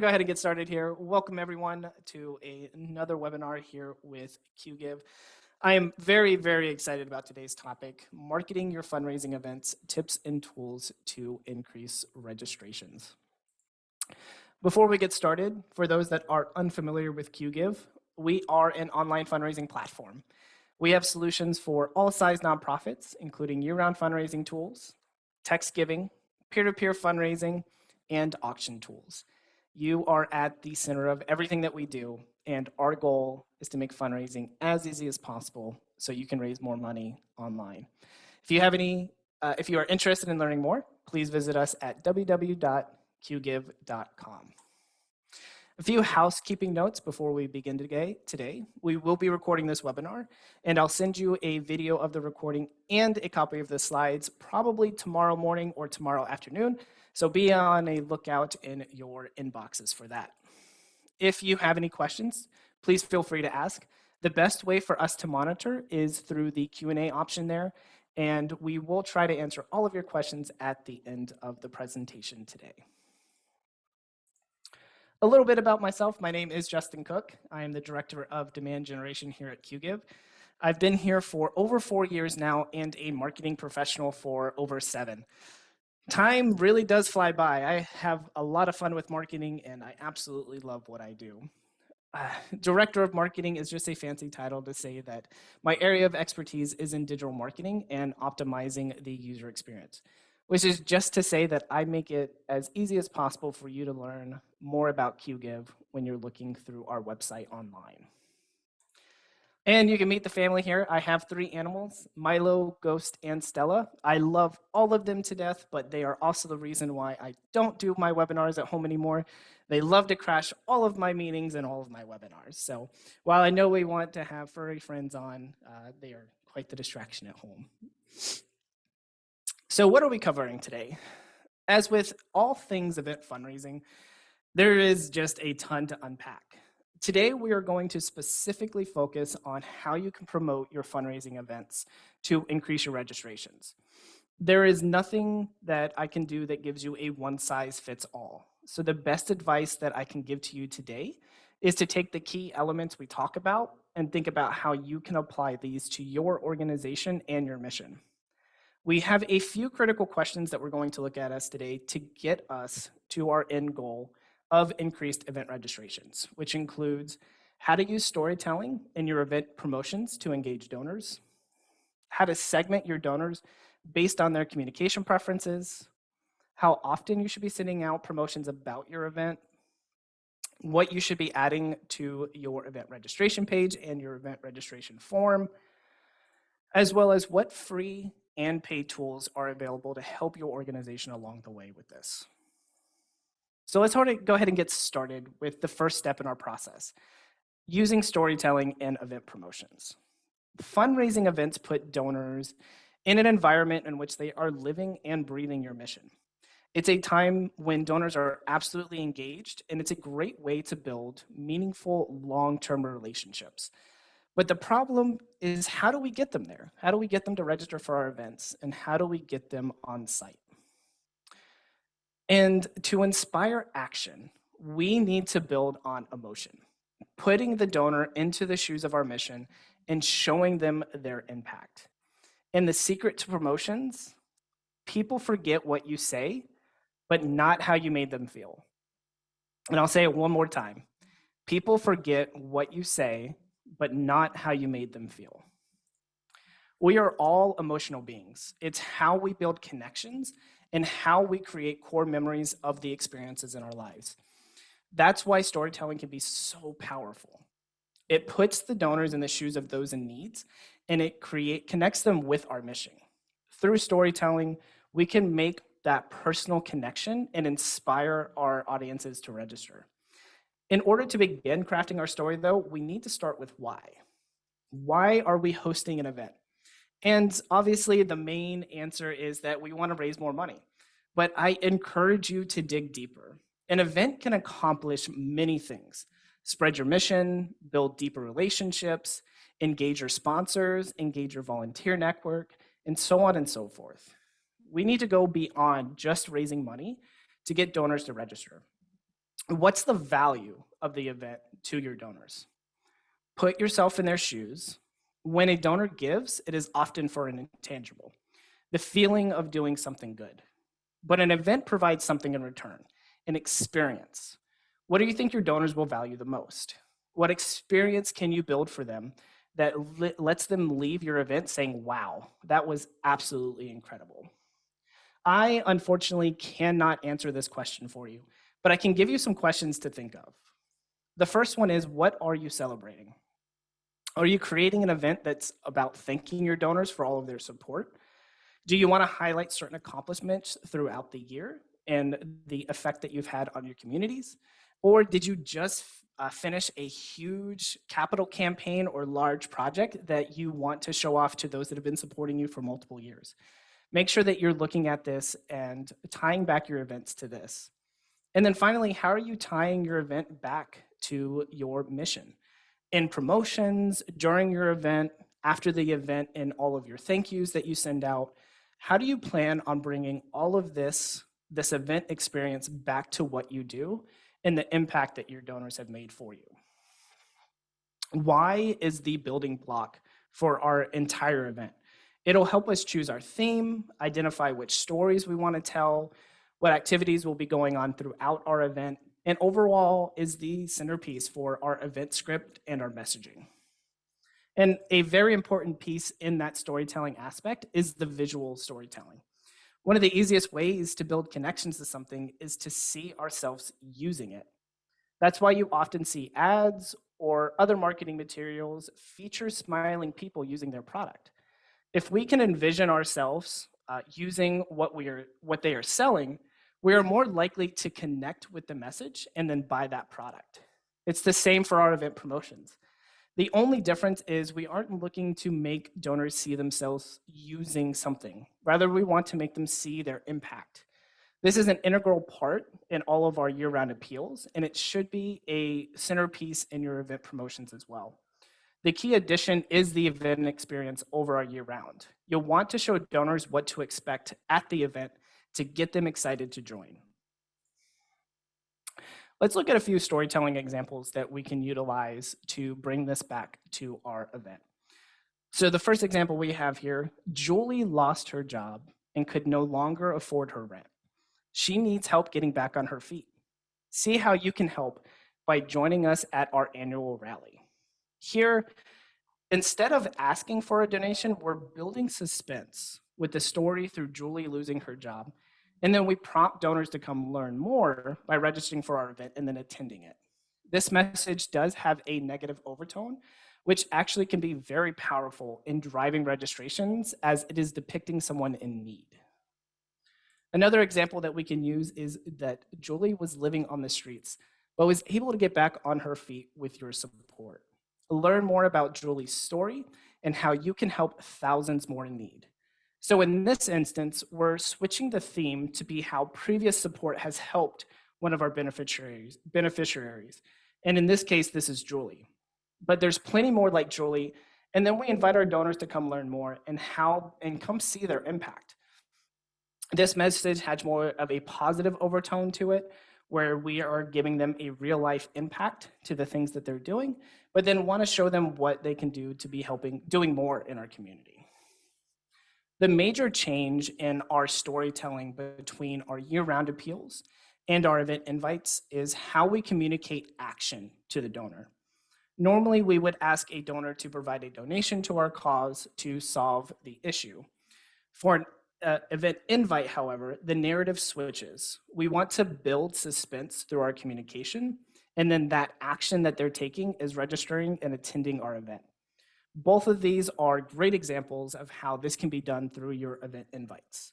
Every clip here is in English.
Go ahead and get started here. Welcome everyone to another webinar here with QGive. I am very, very excited about today's topic, marketing your fundraising events, tips and tools to increase registrations. Before we get started, for those that are unfamiliar with QGive, we are an online fundraising platform. We have solutions for all size nonprofits, including year-round fundraising tools, text giving, peer-to-peer fundraising, and auction tools. You are at the center of everything that we do, and our goal is to make fundraising as easy as possible so you can raise more money online. If you are interested in learning more, please visit us at www.qgive.com. A few housekeeping notes before we begin today. We will be recording this webinar, and I'll send you a video of the recording and a copy of the slides probably tomorrow morning or tomorrow afternoon. So be on a lookout in your inboxes for that. If you have any questions, please feel free to ask. The best way for us to monitor is through the Q&A option there, and we will try to answer all of your questions at the end of the presentation today. A little bit about myself. My name is Justin Cook. I am the Director of Demand Generation here at QGive. I've been here for over 4 years now and a marketing professional for over 7. Time really does fly by. I have a lot of fun with marketing, and I absolutely love what I do. Director of Marketing is just a fancy title to say that my area of expertise is in digital marketing and optimizing the user experience, which is just to say that I make it as easy as possible for you to learn more about QGive when you're looking through our website online. And you can meet the family here. I have 3 animals, Milo, Ghost, and Stella. I love all of them to death, but they are also the reason why I don't do my webinars at home anymore. They love to crash all of my meetings and all of my webinars. So while I know we want to have furry friends on, they are quite the distraction at home. So what are we covering today? As with all things event fundraising, there is just a ton to unpack. Today, we are going to specifically focus on how you can promote your fundraising events to increase your registrations. There is nothing that I can do that gives you a one-size-fits-all. So the best advice that I can give to you today is to take the key elements we talk about and think about how you can apply these to your organization and your mission. We have a few critical questions that we're going to look at us today to get us to our end goal of increased event registrations, which includes how to use storytelling in your event promotions to engage donors, how to segment your donors based on their communication preferences, how often you should be sending out promotions about your event, what you should be adding to your event registration page and your event registration form, as well as what free and paid tools are available to help your organization along the way with this. So let's go ahead and get started with the first step in our process, using storytelling in event promotions. Fundraising events put donors in an environment in which they are living and breathing your mission. It's a time when donors are absolutely engaged, and it's a great way to build meaningful long-term relationships. But the problem is, how do we get them there? How do we get them to register for our events, and how do we get them on site? And to inspire action, we need to build on emotion, putting the donor into the shoes of our mission and showing them their impact. And the secret to promotions, people forget what you say, but not how you made them feel. And I'll say it one more time. People forget what you say, but not how you made them feel. We are all emotional beings. It's how we build connections and how we create core memories of the experiences in our lives. That's why storytelling can be so powerful. It puts the donors in the shoes of those in need, and it connects them with our mission. Through storytelling, we can make that personal connection and inspire our audiences to register. In order to begin crafting our story, though, we need to start with why. Why are we hosting an event? And obviously, the main answer is that we want to raise more money. But I encourage you to dig deeper. An event can accomplish many things: spread your mission, build deeper relationships, engage your sponsors, engage your volunteer network, and so on and so forth. We need to go beyond just raising money to get donors to register. What's the value of the event to your donors? Put yourself in their shoes. When a donor gives, it is often for an intangible, the feeling of doing something good. But an event provides something in return, an experience. What do you think your donors will value the most? What experience can you build for them that lets them leave your event saying, wow, that was absolutely incredible? I unfortunately cannot answer this question for you, but I can give you some questions to think of. The first one is, what are you celebrating? Are you creating an event that's about thanking your donors for all of their support? Do you want to highlight certain accomplishments throughout the year and the effect that you've had on your communities? Or did you just finish a huge capital campaign or large project that you want to show off to those that have been supporting you for multiple years? Make sure that you're looking at this and tying back your events to this. And then finally, how are you tying your event back to your mission? In promotions, during your event, after the event, in all of your thank yous that you send out, how do you plan on bringing all of this event experience back to what you do and the impact that your donors have made for you? Why is the building block for our entire event. It'll help us choose our theme, identify which stories we want to tell, what activities will be going on throughout our event, and overall is the centerpiece for our event script and our messaging. And a very important piece in that storytelling aspect is the visual storytelling. One of the easiest ways to build connections to something is to see ourselves using it. That's why you often see ads or other marketing materials feature smiling people using their product. If we can envision ourselves using what they are selling, we are more likely to connect with the message and then buy that product. It's the same for our event promotions. The only difference is we aren't looking to make donors see themselves using something. Rather, we want to make them see their impact. This is an integral part in all of our year-round appeals, and it should be a centerpiece in your event promotions as well. The key addition is the event experience over our year round. You'll want to show donors what to expect at the event to get them excited to join. Let's look at a few storytelling examples that we can utilize to bring this back to our event. So the first example we have here, Julie lost her job and could no longer afford her rent. She needs help getting back on her feet. See how you can help by joining us at our annual rally. Here, instead of asking for a donation, we're building suspense with the story through Julie losing her job. And then we prompt donors to come learn more by registering for our event and then attending it. This message does have a negative overtone, which actually can be very powerful in driving registrations as it is depicting someone in need. Another example that we can use is that Julie was living on the streets, but was able to get back on her feet with your support. Learn more about Julie's story and how you can help thousands more in need. So in this instance, we're switching the theme to be how previous support has helped one of our beneficiaries. And in this case, this is Julie. But there's plenty more like Julie. And then we invite our donors to come learn more and come see their impact. This message has more of a positive overtone to it, where we are giving them a real life impact to the things that they're doing, but then want to show them what they can do to be doing more in our community. The major change in our storytelling between our year-round appeals and our event invites is how we communicate action to the donor. Normally, we would ask a donor to provide a donation to our cause to solve the issue. For an event invite, however, the narrative switches. We want to build suspense through our communication, and then that action that they're taking is registering and attending our event. Both of these are great examples of how this can be done through your event invites.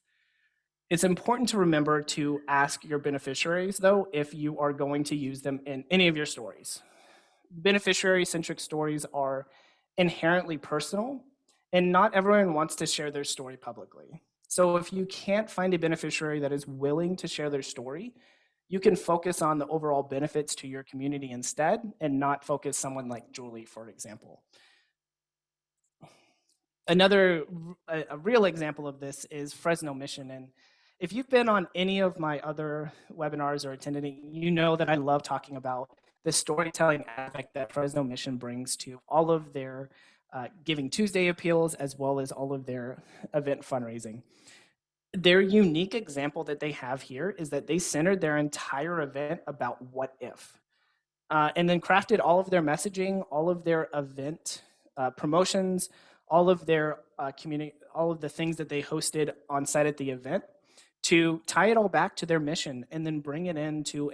It's important to remember to ask your beneficiaries, though, if you are going to use them in any of your stories. Beneficiary-centric stories are inherently personal, and not everyone wants to share their story publicly. So if you can't find a beneficiary that is willing to share their story, you can focus on the overall benefits to your community instead and not focus someone like Julie, for example. A real example of this is Fresno Mission. And If you've been on any of my other webinars or attended it, you know that I love talking about the storytelling aspect that Fresno Mission brings to all of their Giving Tuesday appeals, as well as all of their event fundraising. Their unique example that they have here is that they centered their entire event about what if, and then crafted all of their messaging, all of their event promotions, all of their all of the things that they hosted on site at the event to tie it all back to their mission and then bring it in to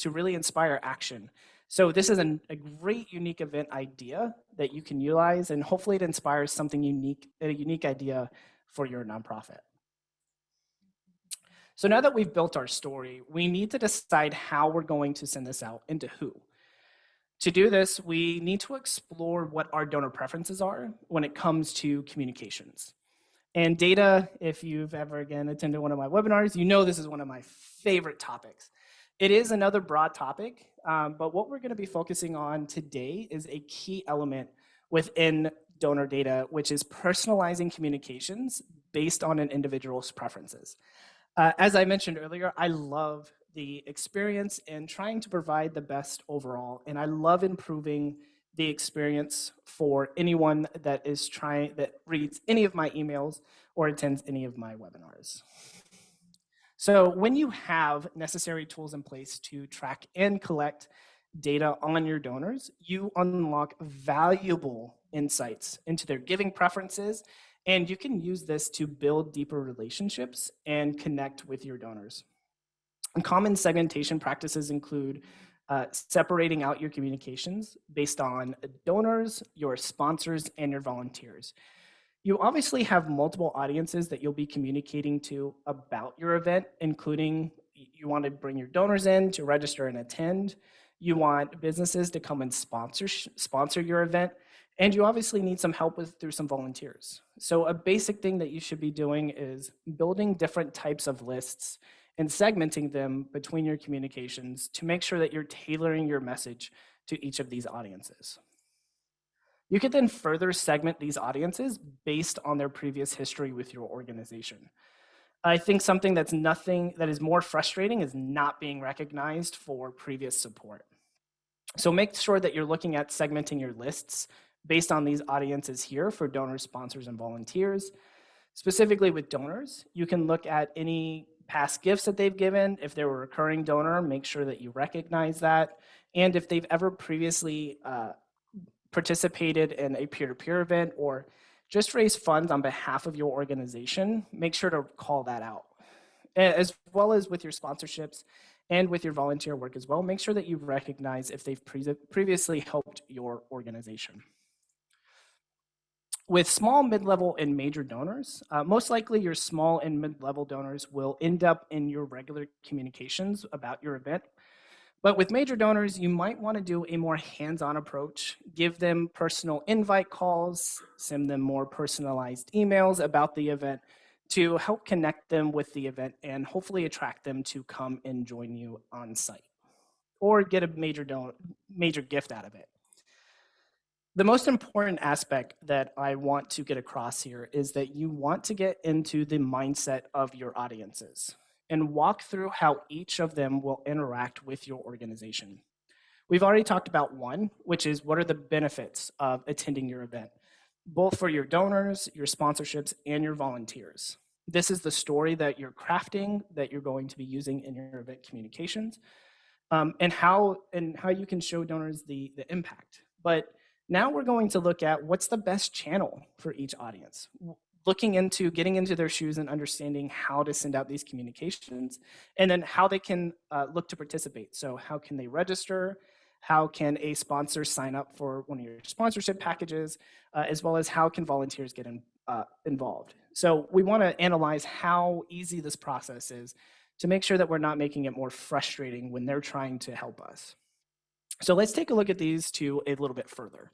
really inspire action. So this is a great unique event idea that you can utilize, and hopefully it inspires something unique, a unique idea for your nonprofit. So now that we've built our story, we need to decide how we're going to send this out and to who. To do this, we need to explore what our donor preferences are when it comes to communications. And data, if you've ever again attended one of my webinars, you know this is one of my favorite topics. It is another broad topic, but what we're going to be focusing on today is a key element within donor data, which is personalizing communications based on an individual's preferences. As I mentioned earlier, I love the experience and trying to provide the best overall, and I love improving the experience for anyone that reads any of my emails or attends any of my webinars. So when you have necessary tools in place to track and collect data on your donors, you unlock valuable insights into their giving preferences, and you can use this to build deeper relationships and connect with your donors. And common segmentation practices include separating out your communications based on donors, your sponsors, and your volunteers. You obviously have multiple audiences that you'll be communicating to about your event, including you want to bring your donors in to register and attend. You want businesses to come and sponsor your event. And you obviously need some help through some volunteers. So a basic thing that you should be doing is building different types of lists and segmenting them between your communications to make sure that you're tailoring your message to each of these audiences. You could then further segment these audiences based on their previous history with your organization. I think something that is more frustrating is not being recognized for previous support. So make sure that you're looking at segmenting your lists based on these audiences here for donors, sponsors, and volunteers. Specifically with donors, you can look at any past gifts that they've given. If they're a recurring donor, make sure that you recognize that. And if they've ever previously participated in a peer-to-peer event or just raised funds on behalf of your organization, make sure to call that out. As well as with your sponsorships and with your volunteer work as well, make sure that you recognize if they've previously helped your organization. With small, mid-level, and major donors, most likely your small and mid-level donors will end up in your regular communications about your event. But with major donors, you might want to do a more hands-on approach, give them personal invite calls, send them more personalized emails about the event to help connect them with the event and hopefully attract them to come and join you on site or get a major gift out of it. The most important aspect that I want to get across here is that you want to get into the mindset of your audiences and walk through how each of them will interact with your organization. We've already talked about one, which is what are the benefits of attending your event, both for your donors, your sponsorships, and your volunteers. This is the story that you're crafting, that you're going to be using in your event communications, and how you can show donors the impact. But now we're going to look at what's the best channel for each audience, looking into getting into their shoes and understanding how to send out these communications, and then how they can look to participate. So how can they register? How can a sponsor sign up for one of your sponsorship packages, as well as how can volunteers get involved? So we want to analyze how easy this process is to make sure that we're not making it more frustrating when they're trying to help us. So let's take a look at these two a little bit further.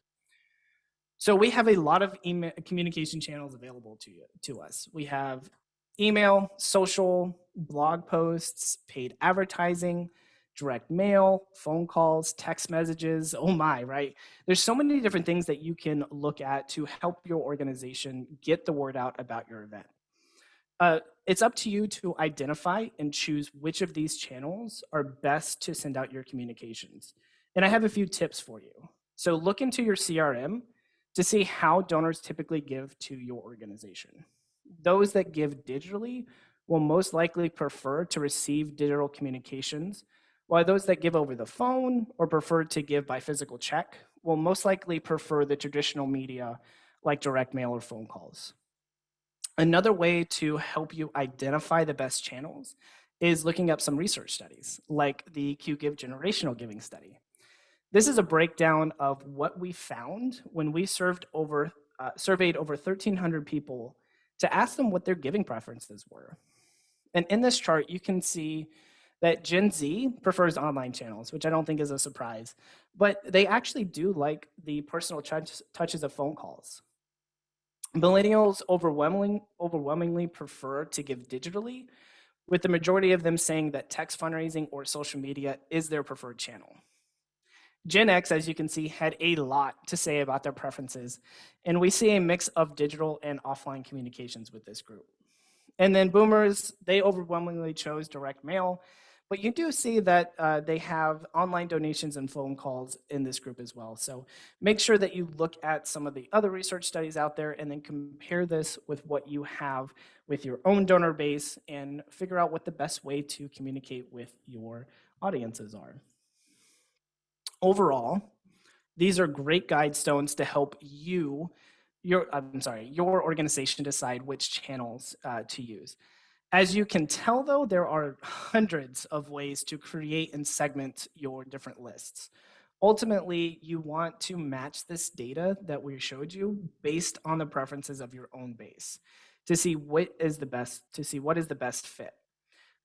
So we have a lot of email communication channels available to us. We have email, social, blog posts, paid advertising, direct mail, phone calls, text messages. Oh my, right? There's so many different things that you can look at to help your organization get the word out about your event. It's up to you to identify and choose which of these channels are best to send out your communications. And I have a few tips for you. So look into your CRM to see how donors typically give to your organization. Those that give digitally will most likely prefer to receive digital communications, while those that give over the phone or prefer to give by physical check will most likely prefer the traditional media like direct mail or phone calls. Another way to help you identify the best channels is looking up some research studies, like the QGIve generational giving study. This is a breakdown of what we found when we surveyed over 1,300 people to ask them what their giving preferences were. And in this chart, you can see that Gen Z prefers online channels, which I don't think is a surprise, but they actually do like the personal touches of phone calls. Millennials overwhelmingly prefer to give digitally, with the majority of them saying that text fundraising or social media is their preferred channel. Gen X, as you can see, had a lot to say about their preferences, and we see a mix of digital and offline communications with this group. And then boomers, they overwhelmingly chose direct mail, but you do see that they have online donations and phone calls in this group as well. So make sure that you look at some of the other research studies out there and then compare this with what you have with your own donor base and figure out what the best way to communicate with your audiences are. Overall, these are great guide stones to help your organization decide which channels to use. As you can tell, though, there are hundreds of ways to create and segment your different lists. Ultimately, you want to match this data that we showed you based on the preferences of your own base to see what is the best fit.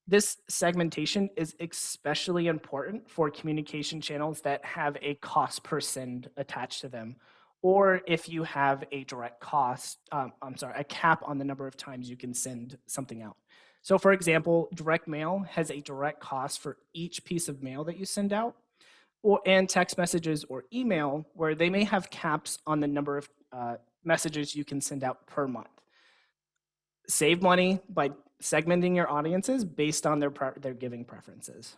This segmentation is especially important for communication channels that have a cost per send attached to them, or if you have a direct cost, a cap on the number of times you can send something out. So, for example, direct mail has a direct cost for each piece of mail that you send out, and text messages or email, where they may have caps on the number of messages you can send out per month. Save money by segmenting your audiences based on their giving preferences.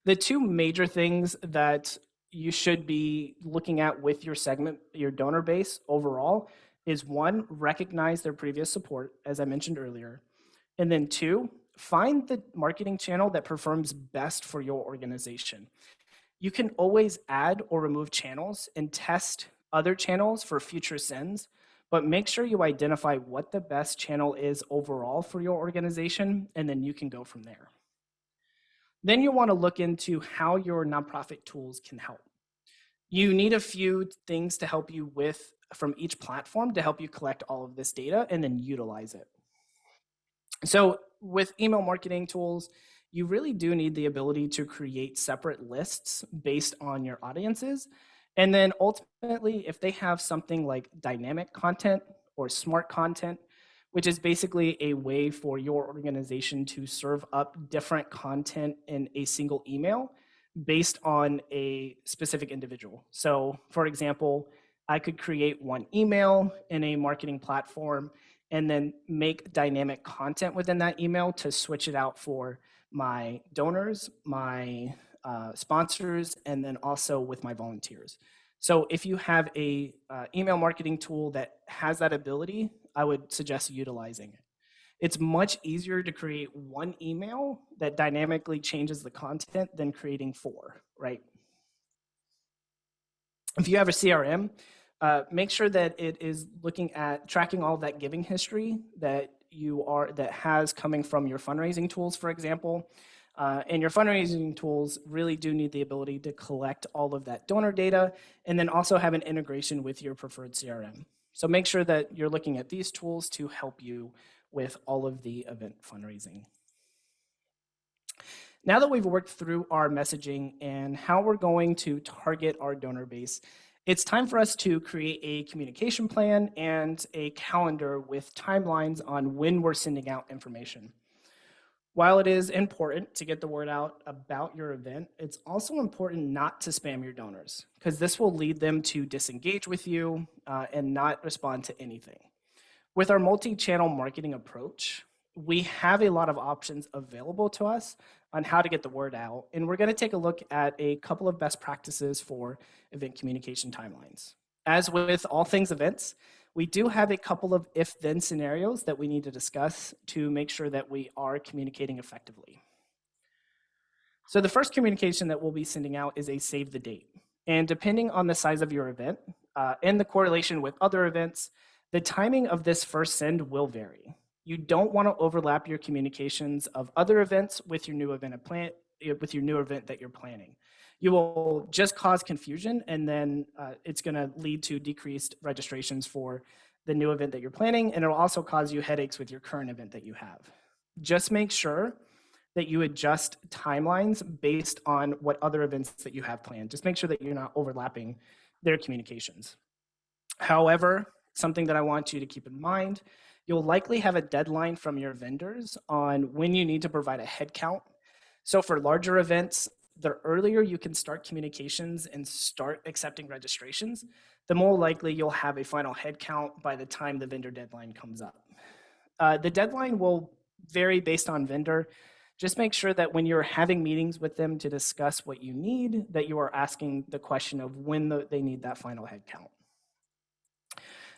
The two major things that you should be looking at with your donor base overall is one, recognize their previous support, as I mentioned earlier. And then two, find the marketing channel that performs best for your organization. You can always add or remove channels and test other channels for future sends, but make sure you identify what the best channel is overall for your organization, and then you can go from there. Then you want to look into how your nonprofit tools can help. You need a few things to help you with from each platform to help you collect all of this data and then utilize it. So with email marketing tools, you really do need the ability to create separate lists based on your audiences. And then ultimately, if they have something like dynamic content or smart content, which is basically a way for your organization to serve up different content in a single email based on a specific individual. So, for example, I could create one email in a marketing platform and then make dynamic content within that email to switch it out for my donors, my sponsors, and then also with my volunteers. So if you have a email marketing tool that has that ability, I would suggest utilizing it. It's much easier to create one email that dynamically changes the content than creating four, right? If you have a CRM, make sure that it is looking at tracking all of that giving history that has coming from your fundraising tools, for example. And your fundraising tools really do need the ability to collect all of that donor data and then also have an integration with your preferred CRM. So make sure that you're looking at these tools to help you with all of the event fundraising. Now that we've worked through our messaging and how we're going to target our donor base, it's time for us to create a communication plan and a calendar with timelines on when we're sending out information. While it is important to get the word out about your event, it's also important not to spam your donors, because this will lead them to disengage with you and not respond to anything. With our multi-channel marketing approach, we have a lot of options available to us on how to get the word out, and we're going to take a look at a couple of best practices for event communication timelines. As with all things events, we do have a couple of if-then scenarios that we need to discuss to make sure that we are communicating effectively. So the first communication that we'll be sending out is a save the date. And depending on the size of your event and the correlation with other events, the timing of this first send will vary. You don't want to overlap your communications of other events with your new event with your new event that you're planning. You will just cause confusion, and then it's going to lead to decreased registrations for the new event that you're planning, and it'll also cause you headaches with your current event that you have. Just make sure that you adjust timelines based on what other events that you have planned. Just make sure that you're not overlapping their communications. However, something that I want you to keep in mind, you'll likely have a deadline from your vendors on when you need to provide a head count. So for larger events, the earlier you can start communications and start accepting registrations, the more likely you'll have a final head count by the time the vendor deadline comes up. The deadline will vary based on vendor. Just make sure that when you're having meetings with them to discuss what you need, that you are asking the question of when they need that final head count.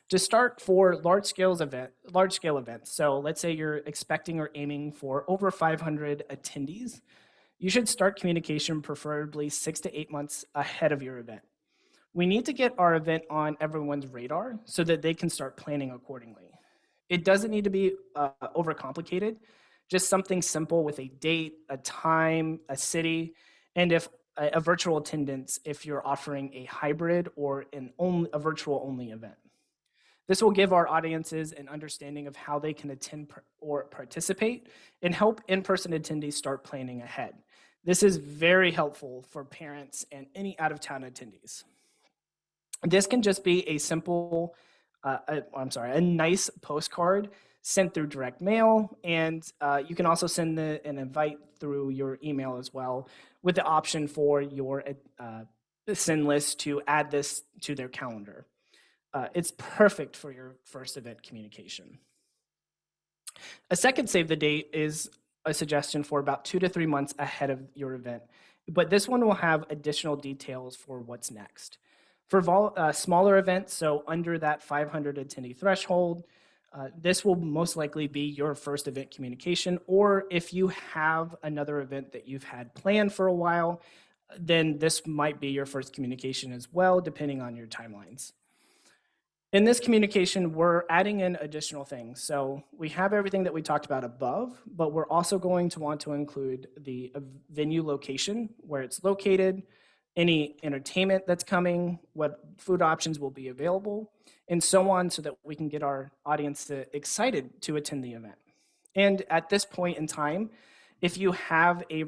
To start for large scale events, so let's say you're expecting or aiming for over 500 attendees, you should start communication preferably 6 to 8 months ahead of your event. We need to get our event on everyone's radar so that they can start planning accordingly. It doesn't need to be overcomplicated, just something simple with a date, a time, a city, and if a virtual attendance if you're offering a hybrid or a virtual only event. This will give our audiences an understanding of how they can attend or participate and help in-person attendees start planning ahead. This is very helpful for parents and any out-of-town attendees. This can just be a simple, a nice postcard sent through direct mail, and you can also send an invite through your email as well, with the option for your send list to add this to their calendar. It's perfect for your first event communication. A second save the date is a suggestion for about 2 to 3 months ahead of your event, but this one will have additional details for what's next. For smaller events, so under that 500 attendee threshold, this will most likely be your first event communication, or if you have another event that you've had planned for a while, then this might be your first communication as well, depending on your timelines. In this communication, we're adding in additional things. So we have everything that we talked about above, but we're also going to want to include the venue location, where it's located, any entertainment that's coming, what food options will be available, and so on, so that we can get our audience excited to attend the event. And at this point in time, if you have a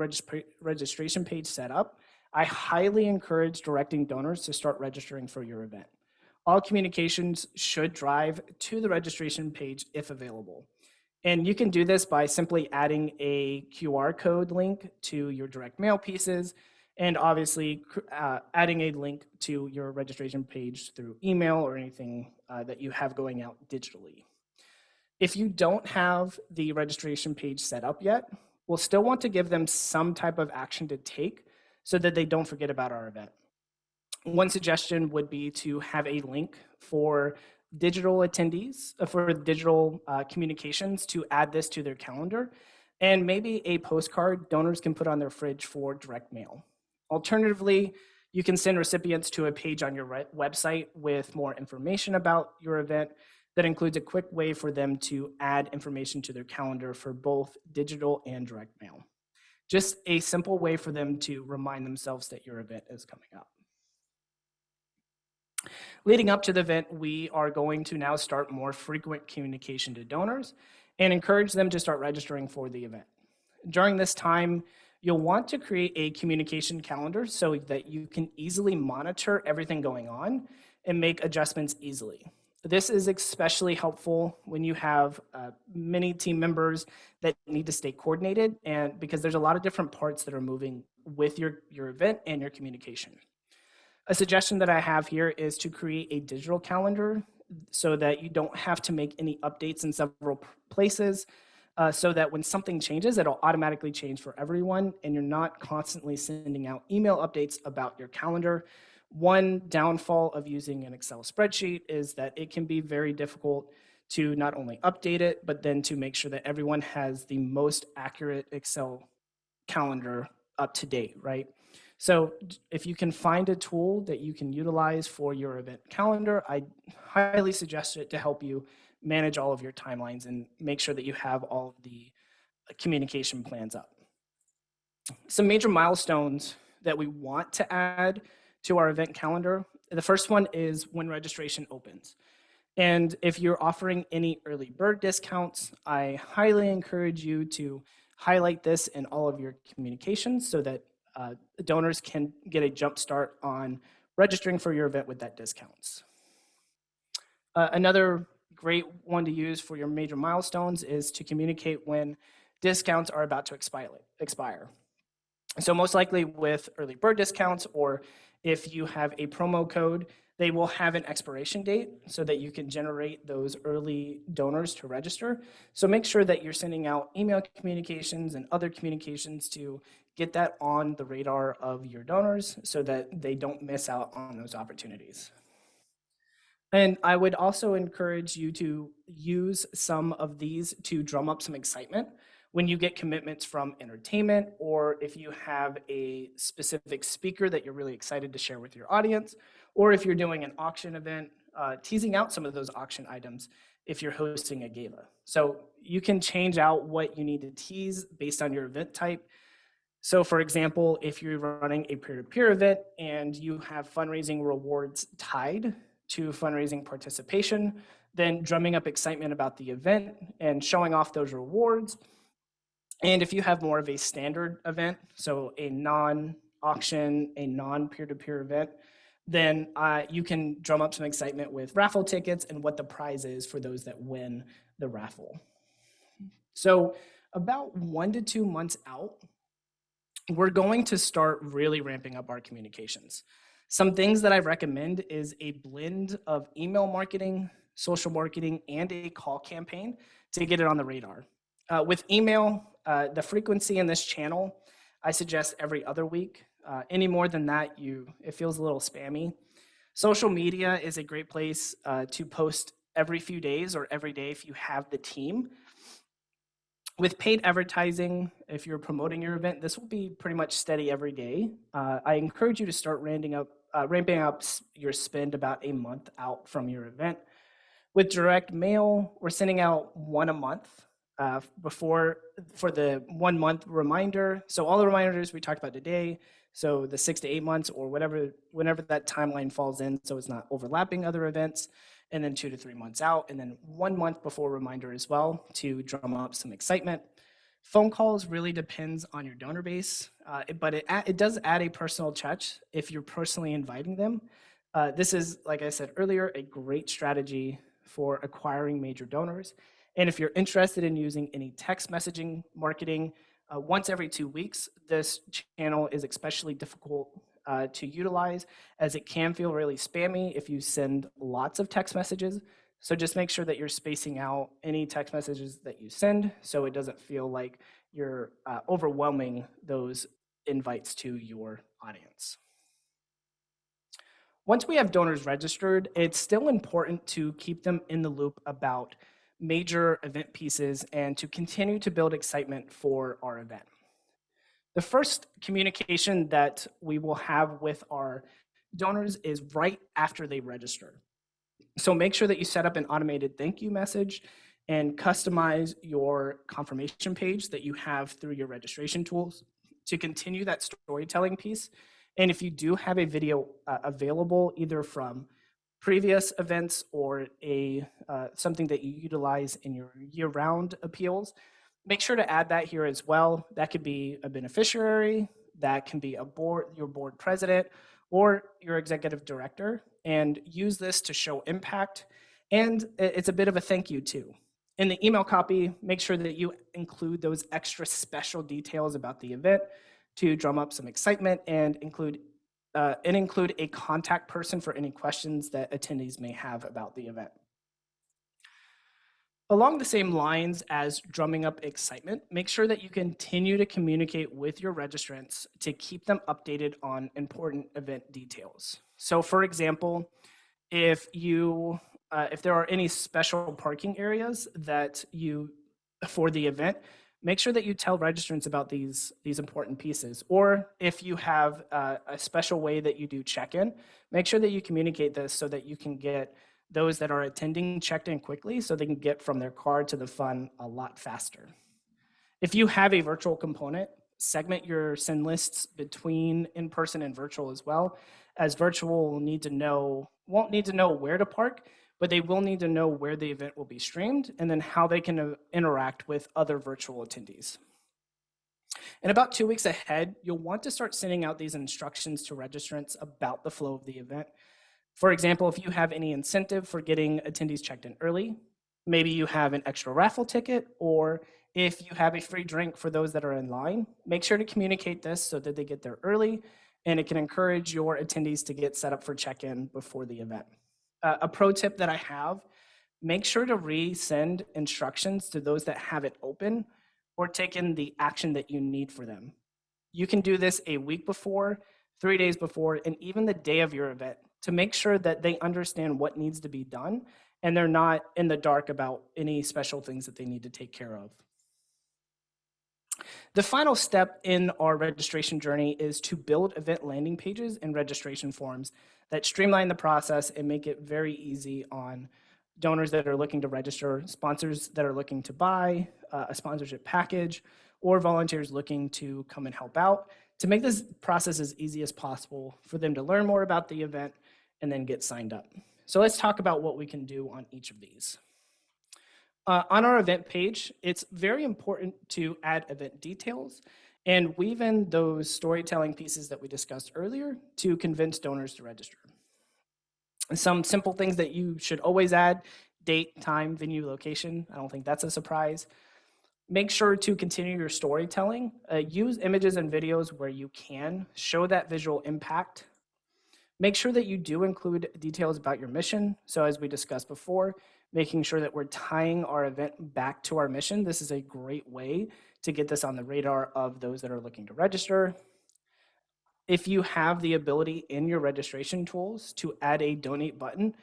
registration page set up, I highly encourage directing donors to start registering for your event. All communications should drive to the registration page if available. And you can do this by simply adding a QR code link to your direct mail pieces, and obviously adding a link to your registration page through email or anything that you have going out digitally. If you don't have the registration page set up yet, we'll still want to give them some type of action to take so that they don't forget about our event. One suggestion would be to have a link for digital attendees, for digital communications, to add this to their calendar, and maybe a postcard donors can put on their fridge for direct mail. Alternatively, you can send recipients to a page on your website with more information about your event that includes a quick way for them to add information to their calendar for both digital and direct mail. Just a simple way for them to remind themselves that your event is coming up. Leading up to the event, we are going to now start more frequent communication to donors and encourage them to start registering for the event. During this time, you'll want to create a communication calendar so that you can easily monitor everything going on and make adjustments easily. This is especially helpful when you have many team members that need to stay coordinated, and because there's a lot of different parts that are moving with your event and your communication. A suggestion that I have here is to create a digital calendar so that you don't have to make any updates in several places, so that when something changes, it'll automatically change for everyone and you're not constantly sending out email updates about your calendar. One downfall of using an Excel spreadsheet is that it can be very difficult to not only update it, but then to make sure that everyone has the most accurate Excel calendar up to date, right? So if you can find a tool that you can utilize for your event calendar, I highly suggest it to help you manage all of your timelines and make sure that you have all of the communication plans up. Some major milestones that we want to add to our event calendar. The first one is when registration opens. And if you're offering any early bird discounts, I highly encourage you to highlight this in all of your communications so that donors can get a jump start on registering for your event with that discounts. Another great one to use for your major milestones is to communicate when discounts are about to expire. So most likely with early bird discounts, or if you have a promo code, they will have an expiration date so that you can generate those early donors to register. So make sure that you're sending out email communications and other communications to get that on the radar of your donors so that they don't miss out on those opportunities. And I would also encourage you to use some of these to drum up some excitement when you get commitments from entertainment, or if you have a specific speaker that you're really excited to share with your audience, or if you're doing an auction event, teasing out some of those auction items if you're hosting a gala. So you can change out what you need to tease based on your event type. So for example, if you're running a peer-to-peer event and you have fundraising rewards tied to fundraising participation, then drumming up excitement about the event and showing off those rewards. And if you have more of a standard event, so a non-auction, a non-peer-to-peer event, then you can drum up some excitement with raffle tickets and what the prize is for those that win the raffle. So about 1 to 2 months out, we're going to start really ramping up our communications. Some things that I recommend is a blend of email marketing, social marketing, and a call campaign to get it on the radar. With email, the frequency in this channel, I suggest every other week. Any more than that, it feels a little spammy. Social media is a great place to post every few days or every day if you have the team. With paid advertising, if you're promoting your event, this will be pretty much steady every day. I encourage you to start ramping up your spend about a month out from your event. With direct mail, we're sending out one a month for the 1 month reminder. So all the reminders we talked about today, so the 6 to 8 months or whenever that timeline falls in, so it's not overlapping other events, and then 2 to 3 months out, and then 1 month before reminder as well to drum up some excitement. Phone calls really depends on your donor base, but it does add a personal touch if you're personally inviting them. This is, like I said earlier, a great strategy for acquiring major donors. And if you're interested in using any text messaging marketing, once every 2 weeks, this channel is especially difficult to utilize as it can feel really spammy if you send lots of text messages. So just make sure that you're spacing out any text messages that you send so it doesn't feel like you're overwhelming those invites to your audience. Once we have donors registered, it's still important to keep them in the loop about major event pieces and to continue to build excitement for our event. The first communication that we will have with our donors is right after they register. So make sure that you set up an automated thank you message and customize your confirmation page that you have through your registration tools to continue that storytelling piece. And if you do have a video available, either from previous events or something that you utilize in your year-round appeals, make sure to add that here as well. That could be a beneficiary, that can be your board president, or your executive director, and use this to show impact. And it's a bit of a thank you too. In the email copy, make sure that you include those extra special details about the event to drum up some excitement and include and include a contact person for any questions that attendees may have about the event. Along the same lines as drumming up excitement, make sure that you continue to communicate with your registrants to keep them updated on important event details. So, for example, if you if there are any special parking areas that you for the event, make sure that you tell registrants about these important pieces. Or if you have a special way that you do check-in, make sure that you communicate this so that you can get those that are attending checked in quickly so they can get from their car to the fun a lot faster. If you have a virtual component, segment your send lists between in-person and virtual as well, as virtual won't need to know where to park, but they will need to know where the event will be streamed and then how they can interact with other virtual attendees. And about 2 weeks ahead, you'll want to start sending out these instructions to registrants about the flow of the event. For example, if you have any incentive for getting attendees checked in early, maybe you have an extra raffle ticket, or if you have a free drink for those that are in line, make sure to communicate this so that they get there early and it can encourage your attendees to get set up for check-in before the event. A pro tip that I have, make sure to resend instructions to those that have it open or taken the action that you need for them. You can do this a week before, 3 days before, and even the day of your event to make sure that they understand what needs to be done and they're not in the dark about any special things that they need to take care of. The final step in our registration journey is to build event landing pages and registration forms that streamline the process and make it very easy on donors that are looking to register, sponsors that are looking to buy a sponsorship package, or volunteers looking to come and help out to make this process as easy as possible for them to learn more about the event and then get signed up. So let's talk about what we can do on each of these. On our event page, it's very important to add event details and weave in those storytelling pieces that we discussed earlier to convince donors to register. Some simple things that you should always add: date, time, venue, location. I don't think that's a surprise. Make sure to continue your storytelling. Use images and videos where you can. Show that visual impact. Make sure that you do include details about your mission. So as we discussed before, making sure that we're tying our event back to our mission. This is a great way to get this on the radar of those that are looking to register. If you have the ability in your registration tools to add a donate button,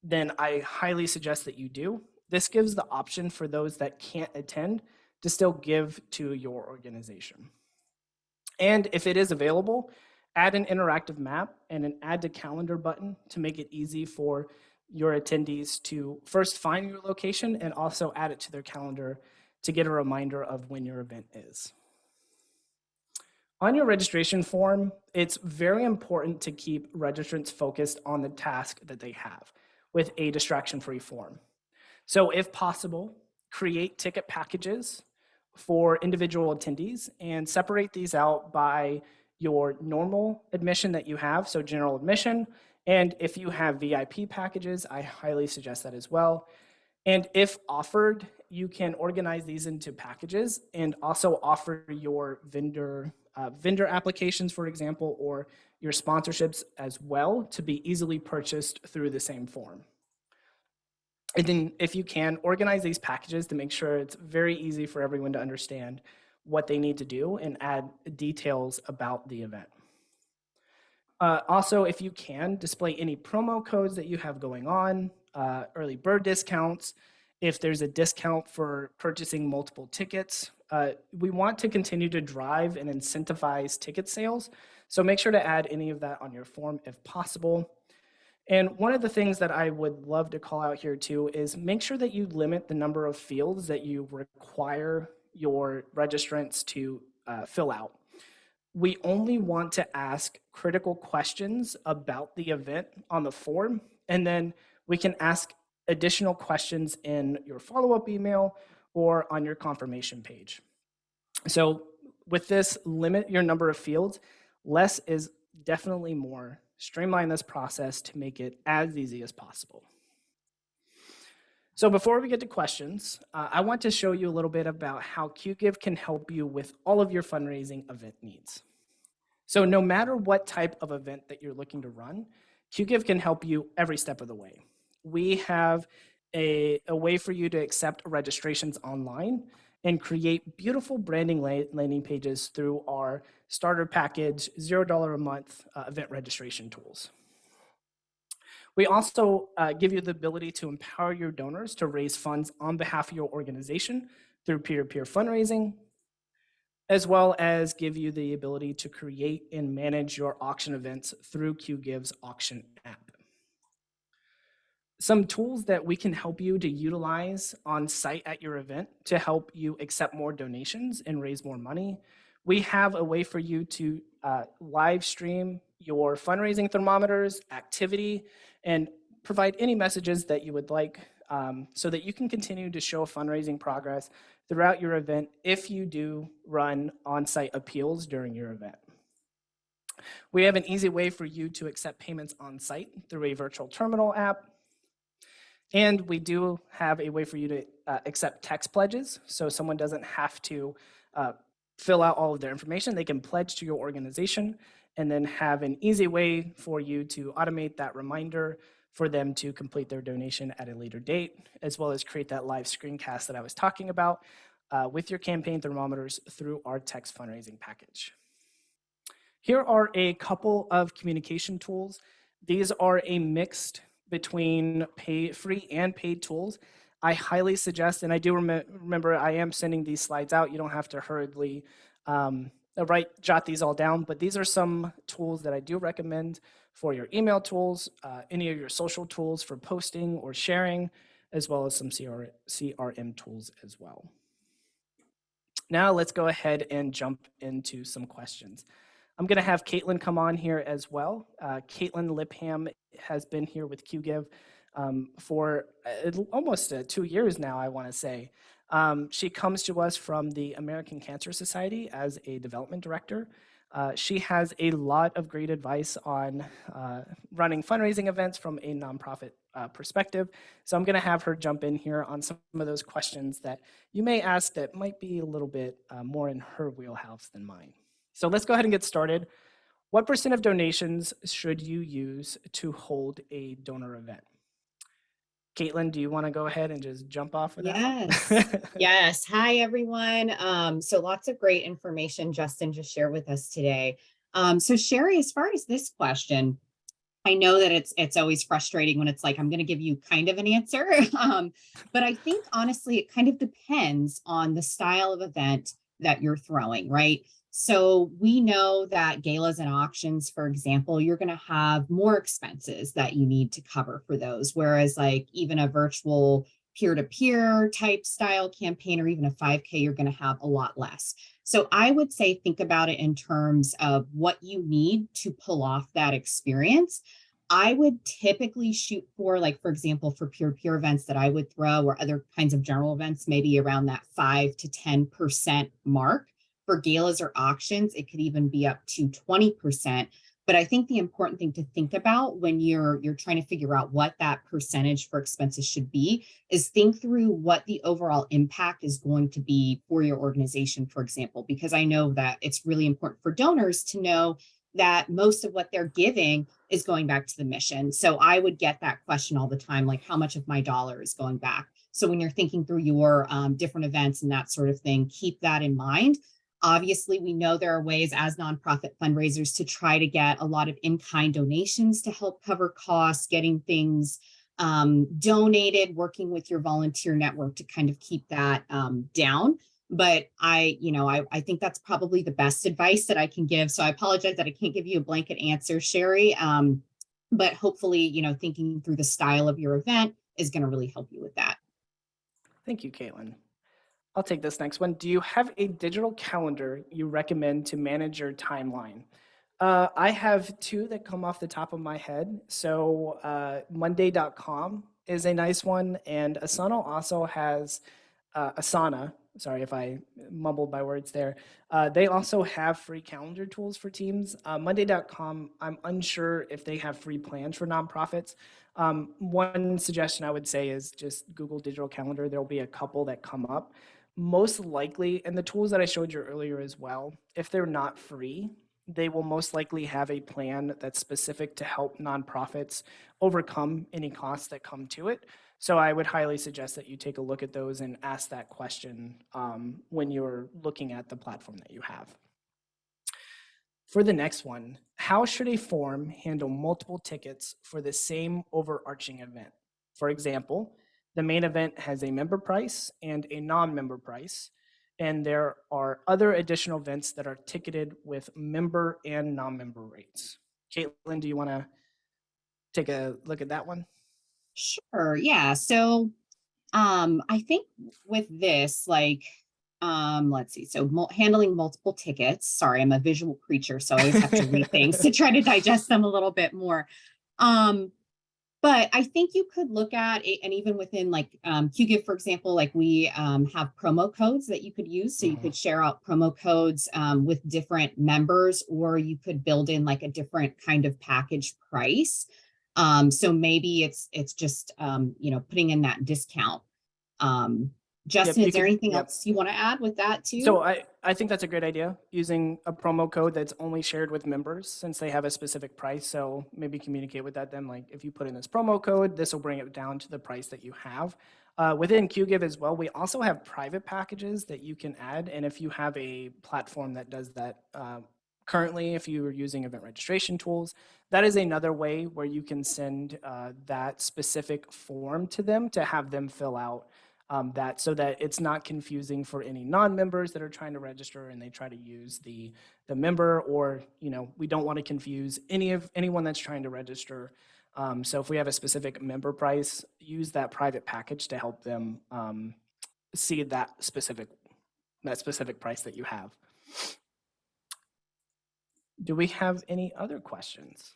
then I highly suggest that you do. This gives the option for those that can't attend to still give to your organization. And if it is available, add an interactive map and an add to calendar button to make it easy for your attendees to first find your location and also add it to their calendar to get a reminder of when your event is. On your registration form, it's very important to keep registrants focused on the task that they have with a distraction-free form. So if possible, create ticket packages for individual attendees and separate these out by your normal admission that you have, so general admission. And if you have VIP packages, I highly suggest that as well. And if offered, you can organize these into packages and also offer your vendor applications, for example, or your sponsorships as well to be easily purchased through the same form. And then if you can, organize these packages to make sure it's very easy for everyone to understand what they need to do and add details about the event. Also, if you can, display any promo codes that you have going on, early bird discounts, if there's a discount for purchasing multiple tickets. We want to continue to drive and incentivize ticket sales, so make sure to add any of that on your form if possible. And one of the things that I would love to call out here too is make sure that you limit the number of fields that you require your registrants to fill out. We only want to ask critical questions about the event on the form, and then we can ask additional questions in your follow-up email or on your confirmation page. So with this, limit your number of fields. Less is definitely more. Streamline this process to make it as easy as possible. So before we get to questions, I want to show you a little bit about how QGive can help you with all of your fundraising event needs. So no matter what type of event that you're looking to run, QGIve can help you every step of the way. We have a way for you to accept registrations online and create beautiful branding landing pages through our starter package, $0 a month event registration tools. We also give you the ability to empower your donors to raise funds on behalf of your organization through peer-to-peer fundraising, as well as give you the ability to create and manage your auction events through QGive's auction app. Some tools that we can help you to utilize on site at your event to help you accept more donations and raise more money. We have a way for you to live stream your fundraising thermometers, activity, and provide any messages that you would like so that you can continue to show fundraising progress throughout your event if you do run on-site appeals during your event. We have an easy way for you to accept payments on site through a virtual terminal app. And we do have a way for you to accept text pledges. So someone doesn't have to fill out all of their information. They can pledge to your organization and then have an easy way for you to automate that reminder for them to complete their donation at a later date, as well as create that live screencast that I was talking about with your campaign thermometers through our text fundraising package. Here are a couple of communication tools. These are a mixed between free and paid tools. I highly suggest, and I do remember I am sending these slides out. You don't have to hurriedly jot these all down, but these are some tools that I do recommend for your email tools, any of your social tools for posting or sharing, as well as some CRM tools as well. Now let's go ahead and jump into some questions. I'm going to have Caitlin come on here as well. Caitlin Lipham has been here with QGive for almost 2 years now, I want to say. She comes to us from the American Cancer Society as a development director. She has a lot of great advice on running fundraising events from a nonprofit perspective. So I'm going to have her jump in here on some of those questions that you may ask that might be a little bit more in her wheelhouse than mine. So let's go ahead and get started. What % of donations should you use to hold a donor event? Caitlin, do you want to go ahead and just jump off with Yes. that? Yes. Hi, everyone. So lots of great information Justin just shared with us today. So Sherry, as far as this question, I know that it's always frustrating when it's like, I'm going to give you kind of an answer. But I think honestly, it kind of depends on the style of event that you're throwing, right? So we know that galas and auctions, for example, you're going to have more expenses that you need to cover for those. Whereas like even a virtual peer-to-peer type style campaign or even a 5K, you're going to have a lot less. So I would say think about it in terms of what you need to pull off that experience. I would typically shoot for, like, for example, for peer-to-peer events that I would throw or other kinds of general events, maybe around that 5 to 10% mark. For galas or auctions, it could even be up to 20%. But I think the important thing to think about when you're trying to figure out what that percentage for expenses should be is think through what the overall impact is going to be for your organization, for example, because I know that it's really important for donors to know that most of what they're giving is going back to the mission. So I would get that question all the time, like how much of my dollar is going back? So when you're thinking through your different events and that sort of thing, keep that in mind. Obviously, we know there are ways as nonprofit fundraisers to try to get a lot of in-kind donations to help cover costs, getting things donated, working with your volunteer network to kind of keep that down. But I think that's probably the best advice that I can give. So I apologize that I can't give you a blanket answer, Sherry. But hopefully, thinking through the style of your event is going to really help you with that. Thank you, Caitlin. I'll take this next one. Do you have a digital calendar you recommend to manage your timeline? I have two that come off the top of my head. So Monday.com is a nice one, and Asana also has Asana. Sorry if I mumbled my words there. They also have free calendar tools for teams. Monday.com, I'm unsure if they have free plans for nonprofits. One suggestion I would say is just Google Digital Calendar. There'll be a couple that come up. Most likely, and the tools that I showed you earlier as well, if they're not free, they will most likely have a plan that's specific to help nonprofits overcome any costs that come to it. So I would highly suggest that you take a look at those and ask that question when you're looking at the platform that you have. For the next one, how should a form handle multiple tickets for the same overarching event? For example, the main event has a member price and a non-member price, and there are other additional events that are ticketed with member and non-member rates. Caitlin, do you want to take a look at that one? Sure. Yeah. So I think with this, let's see. So handling multiple tickets. Sorry, I'm a visual creature, so I always have to read things to try to digest them a little bit more. Um, but I think you could look at it, and even within QGIve, for example, like we have promo codes that you could use. So you Mhm. could share out promo codes with different members, or you could build in like a different kind of package price. So maybe it's just putting in that discount. um, Yep, Justin, you is there could. anything Yep. else you want to add with that too? So I think that's a great idea, using a promo code that's only shared with members since they have a specific price. So maybe communicate with that then, like if you put in this promo code, this will bring it down to the price that you have. Within QGIve as well, we also have private packages that you can add. And if you have a platform that does that currently, if you are using event registration tools, that is another way where you can send that specific form to them to have them fill out that so that it's not confusing for any non-members that are trying to register and they try to use the member, or we don't want to confuse anyone that's trying to register. So if we have a specific member price, use that private package to help them see that specific price that you have. Do we have any other questions?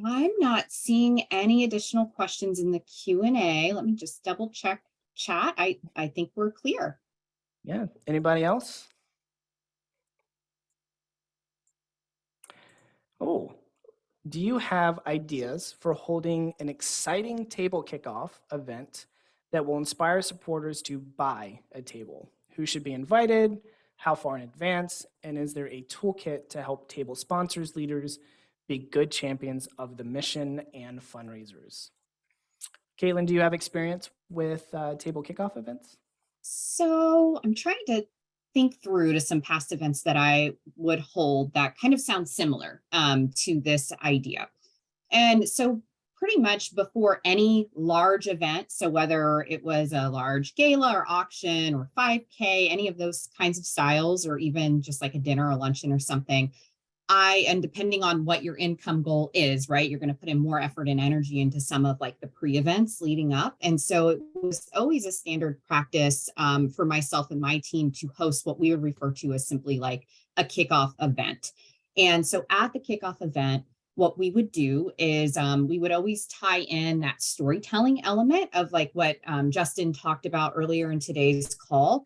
I'm not seeing any additional questions in the Q&A. Let me just double check chat. I think we're clear. Yeah, anybody else? Oh, do you have ideas for holding an exciting table kickoff event that will inspire supporters to buy a table? Who should be invited? How far in advance? And is there a toolkit to help table sponsors, leaders be good champions of the mission and fundraisers? Caitlin, do you have experience with table kickoff events? So I'm trying to think through to some past events that I would hold that kind of sound similar to this idea. And so pretty much before any large event, so whether it was a large gala or auction or 5K, any of those kinds of styles, or even just like a dinner or luncheon or something, and depending on what your income goal is, right, you're going to put in more effort and energy into some of like the pre-events leading up. And so it was always a standard practice for myself and my team to host what we would refer to as simply like a kickoff event. And so at the kickoff event, what we would do is we would always tie in that storytelling element of like what Justin talked about earlier in today's call.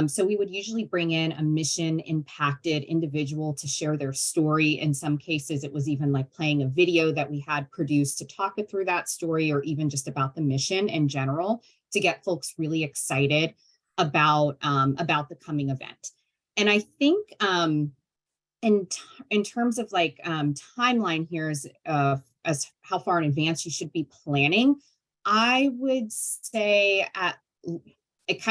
So we would usually bring in a mission impacted individual to share their story. In some cases, it was even like playing a video that we had produced to talk it through that story, or even just about the mission in general, to get folks really excited about the coming event. And I think in terms of like timeline here is as how far in advance you should be planning, I would say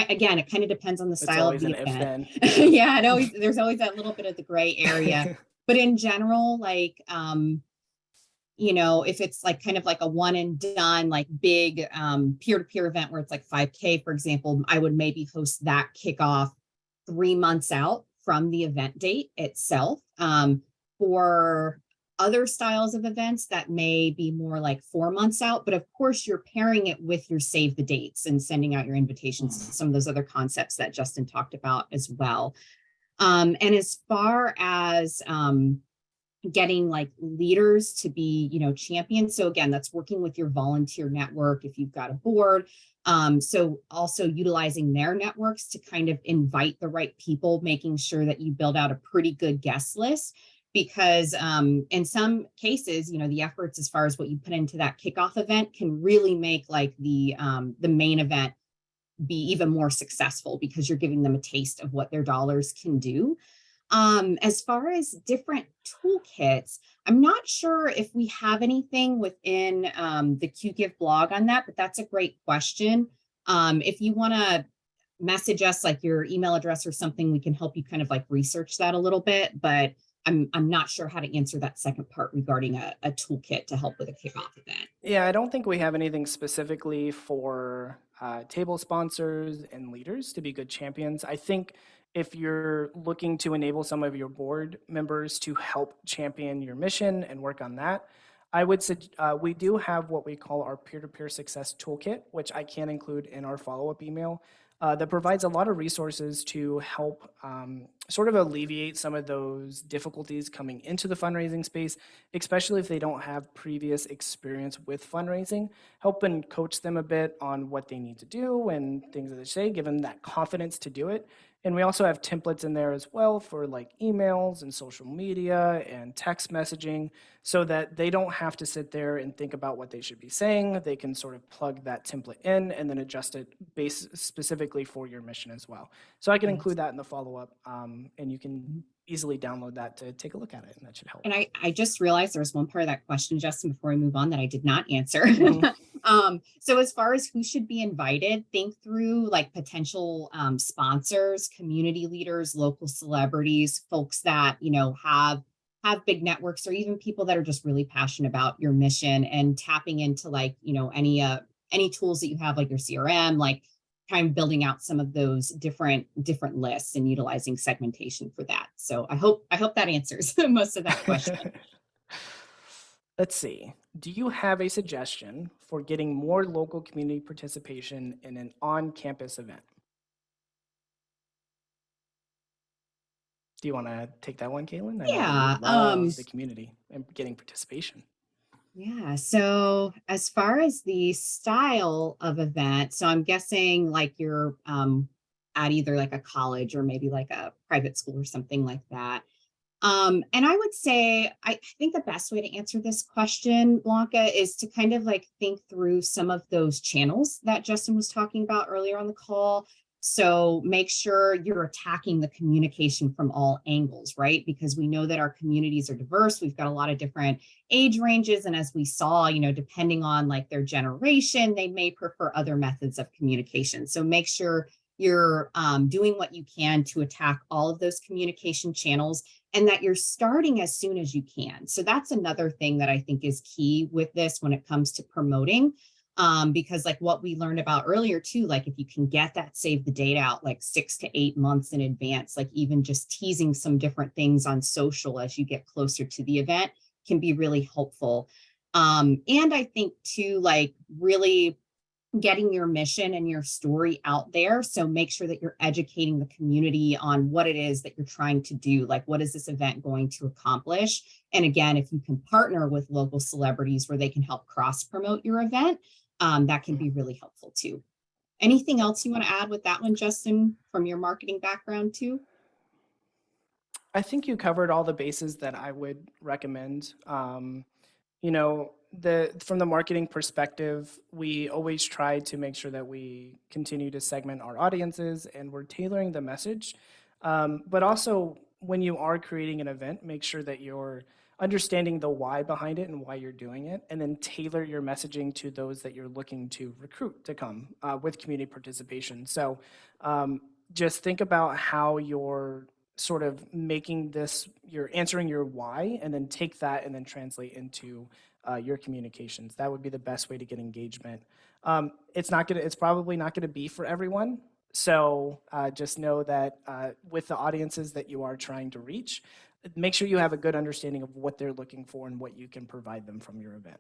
again, it kind of depends on the It's style of always the an if event. then. Yeah, there's always that little bit of the gray area. But in general, if it's like kind of like a one and done, like big peer-to-peer event where it's like 5K, for example, I would maybe host that kickoff 3 months out from the event date itself. For other styles of events, that may be more like 4 months out, but of course you're pairing it with your save the dates and sending out your invitations to Mhm. some of those other concepts that Justin talked about as well. And as far as getting like leaders to be champions, so again, that's working with your volunteer network if you've got a board. So also utilizing their networks to kind of invite the right people, making sure that you build out a pretty good guest list, because in some cases, the efforts as far as what you put into that kickoff event can really make like the main event be even more successful, because you're giving them a taste of what their dollars can do. As far as different toolkits, I'm not sure if we have anything within the QGIve blog on that, but that's a great question. If you want to message us like your email address or something, we can help you kind of like research that a little bit. But I'm not sure how to answer that second part regarding a toolkit to help with a kickoff event. Yeah, I don't think we have anything specifically for table sponsors and leaders to be good champions. I think if you're looking to enable some of your board members to help champion your mission and work on that, I would say we do have what we call our peer-to-peer success toolkit, which I can include in our follow-up email. That provides a lot of resources to help sort of alleviate some of those difficulties coming into the fundraising space, especially if they don't have previous experience with fundraising. Help and coach them a bit on what they need to do and things that they say, give them that confidence to do it. And we also have templates in there as well for like emails and social media and text messaging so that they don't have to sit there and think about what they should be saying. They can sort of plug that template in and then adjust it based specifically for your mission as well. So I can Yes. include that in the follow-up, and you can Mhm. easily download that to take a look at it, and that should help. And I just realized there was one part of that question, Justin, before we move on that I did not answer. Mhm. So as far as who should be invited, think through like potential sponsors, community leaders, local celebrities, folks that have big networks, or even people that are just really passionate about your mission, and tapping into like any tools that you have, like your CRM, like kind of building out some of those different lists and utilizing segmentation for that. So I hope that answers most of that question. Let's see. Do you have a suggestion for getting more local community participation in an on-campus event? Do you wanna take that one, Caitlin? I know that you Yeah. love the community and getting participation. Yeah. So as far as the style of event, so I'm guessing like you're at either like a college or maybe like a private school or something like that. And I would say, I think the best way to answer this question, Blanca, is to kind of like think through some of those channels that Justin was talking about earlier on the call. So make sure you're attacking the communication from all angles, right? Because we know that our communities are diverse. We've got a lot of different age ranges. And as we saw, depending on like their generation, they may prefer other methods of communication. So make sure you're doing what you can to attack all of those communication channels, and that you're starting as soon as you can. So that's another thing that I think is key with this when it comes to promoting. Because like what we learned about earlier too, like if you can get that save the date out like 6 to 8 months in advance, like even just teasing some different things on social as you get closer to the event can be really helpful. And I think too, like really getting your mission and your story out there. So make sure that you're educating the community on what it is that you're trying to do. Like, what is this event going to accomplish? And again, if you can partner with local celebrities where they can help cross promote your event, that can be really helpful too. Anything else you want to add with that one, Justin, from your marketing background too? I think you covered all the bases that I would recommend. You know, from the marketing perspective, we always try to make sure that we continue to segment our audiences and we're tailoring the message. But also, when you are creating an event, make sure that you're understanding the why behind it and why you're doing it, and then tailor your messaging to those that you're looking to recruit to come with community participation. So um, just think about how you're sort of making this, you're answering your why, and then take that and then translate into your communications. That would be the best way to get engagement. It's probably not gonna be for everyone. So just know that with the audiences that you are trying to reach, make sure you have a good understanding of what they're looking for and what you can provide them from your event.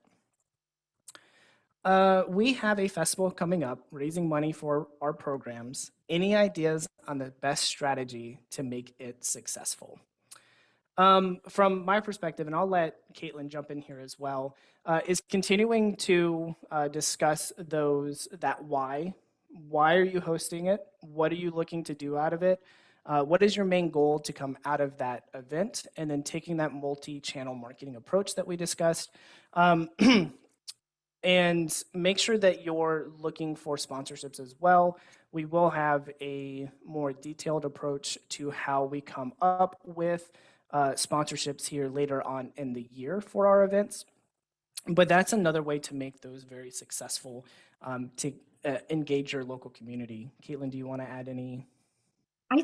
We have a festival coming up, raising money for our programs. Any ideas on the best strategy to make it successful? From my perspective, and I'll let Caitlin jump in here as well, is continuing to discuss that why. Why are you hosting it? What are you looking to do out of it? What is your main goal to come out of that event? And then taking that multi-channel marketing approach that we discussed. And make sure that you're looking for sponsorships as well. We will have a more detailed approach to how we come up with sponsorships here later on in the year for our events. But that's another way to make those very successful, to engage your local community. Caitlin, do you want to add any? I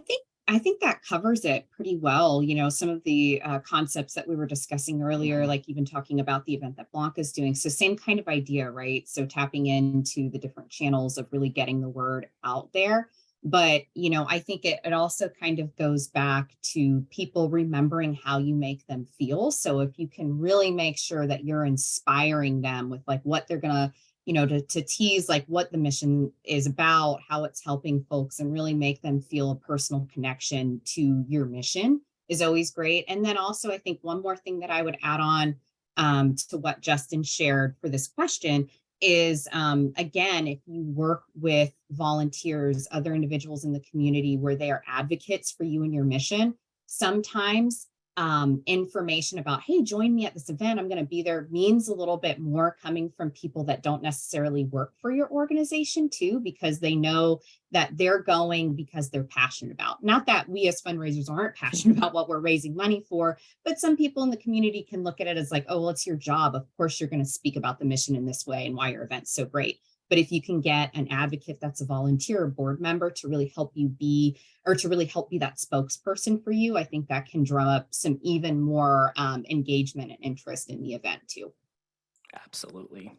think that covers it pretty well. Some of the concepts that we were discussing earlier, Mhm. like even talking about the event that Blanca's doing. So same kind of idea, right? So tapping into the different channels of really getting the word out there. But I think it also kind of goes back to people remembering how you make them feel. So if you can really make sure that you're inspiring them with like what they're gonna to tease like what the mission is about, how it's helping folks, and really make them feel a personal connection to your mission is always great. And then also, I think one more thing that I would add on to what Justin shared for this question is again, if you work with volunteers, other individuals in the community where they are advocates for you and your mission, sometimes information about, hey, join me at this event, I'm going to be there, means a little bit more coming from people that don't necessarily work for your organization too, because they know that they're going because they're passionate about. Not that we as fundraisers aren't passionate about what we're raising money for, but some people in the community can look at it as like, oh, well, it's your job. Of course, you're going to speak about the mission in this way and why your event's so great. But if you can get an advocate that's a volunteer or board member to really help you be, or to really help be that spokesperson for you, I think that can drum up some even more engagement and interest in the event too. Absolutely.